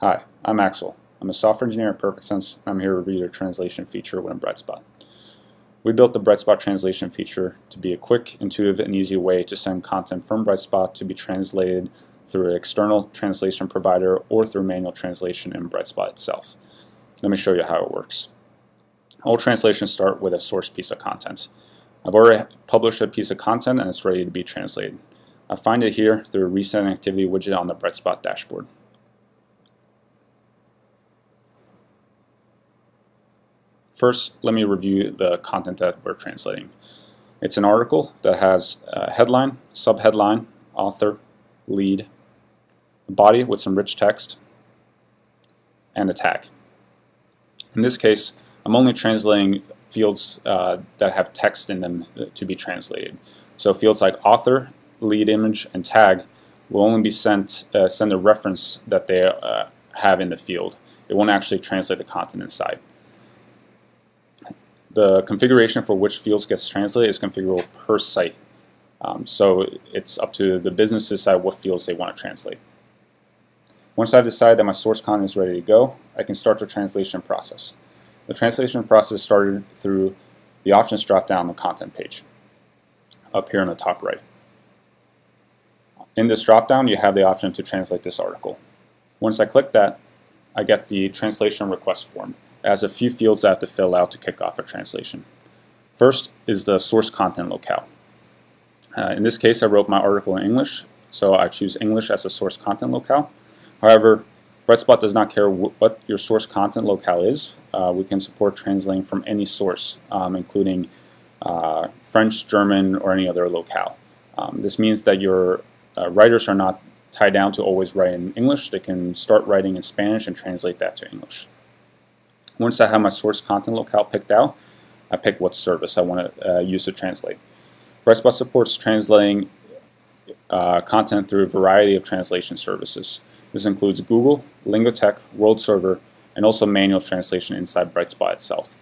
Hi, I'm Axel. I'm a software engineer at PerfectSense, and I'm here to review your translation feature within Brightspot. We built the Brightspot translation feature to be a quick, intuitive, and easy way to send content from Brightspot to be translated through an external translation provider or through manual translation in Brightspot itself. Let me show you how it works. All translations start with a source piece of content. I've already published a piece of content and it's ready to be translated. I find it here through a recent activity widget on the Brightspot dashboard. First, let me review the content that we're translating. It's an article that has a headline, subheadline, author, lead, a body with some rich text, and a tag. In this case, I'm only translating fields that have text in them to be translated. So fields like author, lead image, and tag will only be send a reference that they have in the field. It won't actually translate the content inside. The configuration for which fields gets translated is configurable per site. So it's up to the business to decide what fields they want to translate. Once I've decided that my source content is ready to go, I can start the translation process. The translation process started through the options drop down on the content page, up here on the top right. In this drop down, you have the option to translate this article. Once I click that, I get the translation request form. It has a few fields I have to fill out to kick off a translation. First is the source content locale. In this case, I wrote my article in English, so I choose English as a source content locale. However, Brightspot does not care what your source content locale is. We can support translating from any source, including French, German, or any other locale. This means that your writers are not tied down to always write in English. They can start writing in Spanish and translate that to English. Once I have my source content locale picked out, I pick what service I want to use to translate. Brightspot supports translating content through a variety of translation services. This includes Google, Lingotech, WorldServer, and also manual translation inside Brightspot itself.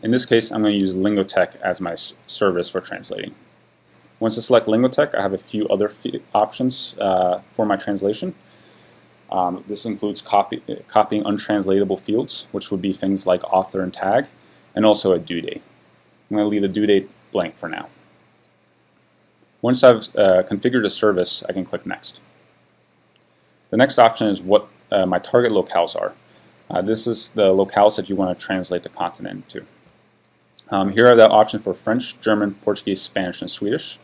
In this case, I'm going to use Lingotech as my service for translating. Once I select Lingotech, I have a few other options for my translation. This includes copying untranslatable fields, which would be things like author and tag, and also a due date. I'm going to leave the due date blank for now. Once I've configured a service, I can click Next. The next option is what my target locales are. This is the locales that you want to translate the content into. Here are the options for French, German, Portuguese, Spanish, and Swedish.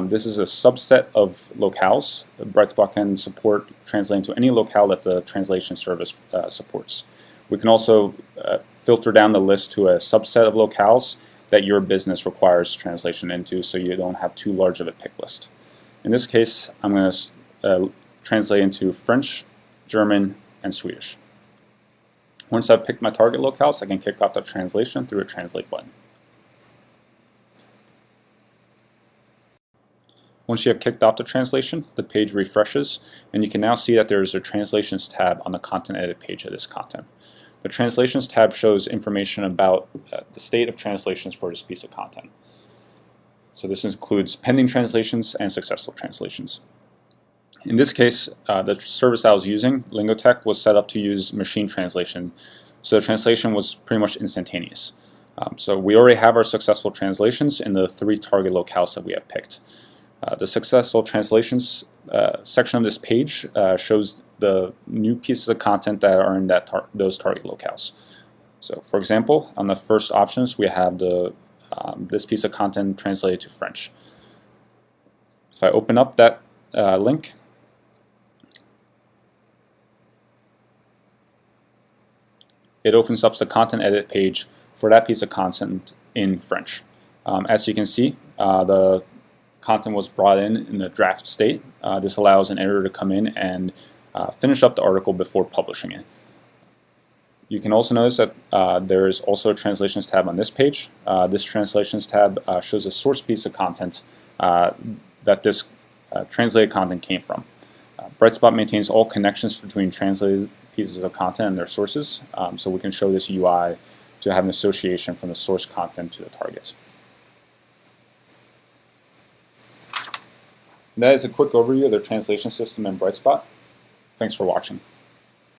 This is a subset of locales. Brightspot can support translating to any locale that the translation service supports. We can also filter down the list to a subset of locales that your business requires translation into, so you don't have too large of a pick list. In this case, I'm going to translate into French, German, and Swedish. Once I've picked my target locales, I can kick off the translation through a Translate button. Once you have kicked off the translation, the page refreshes, and you can now see that there is a Translations tab on the Content Edit page of this content. The Translations tab shows information about the state of translations for this piece of content. So this includes pending translations and successful translations. In this case, the service I was using, Lingotech, was set up to use machine translation, so the translation was pretty much instantaneous. So we already have our successful translations in the 3 target locales that we have picked. The successful translations section of this page shows the new pieces of content that are in those target locales. So for example, on the first options, we have this piece of content translated to French. If I open up that link, it opens up the content edit page for that piece of content in French. As you can see, the content was brought in the draft state. This allows an editor to come in and finish up the article before publishing it. You can also notice that there is also a Translations tab on this page. This Translations tab shows a source piece of content that this translated content came from. Brightspot maintains all connections between translated pieces of content and their sources, so we can show this UI to have an association from the source content to the targets. That is a quick overview of the translation system in Brightspot. Thanks for watching.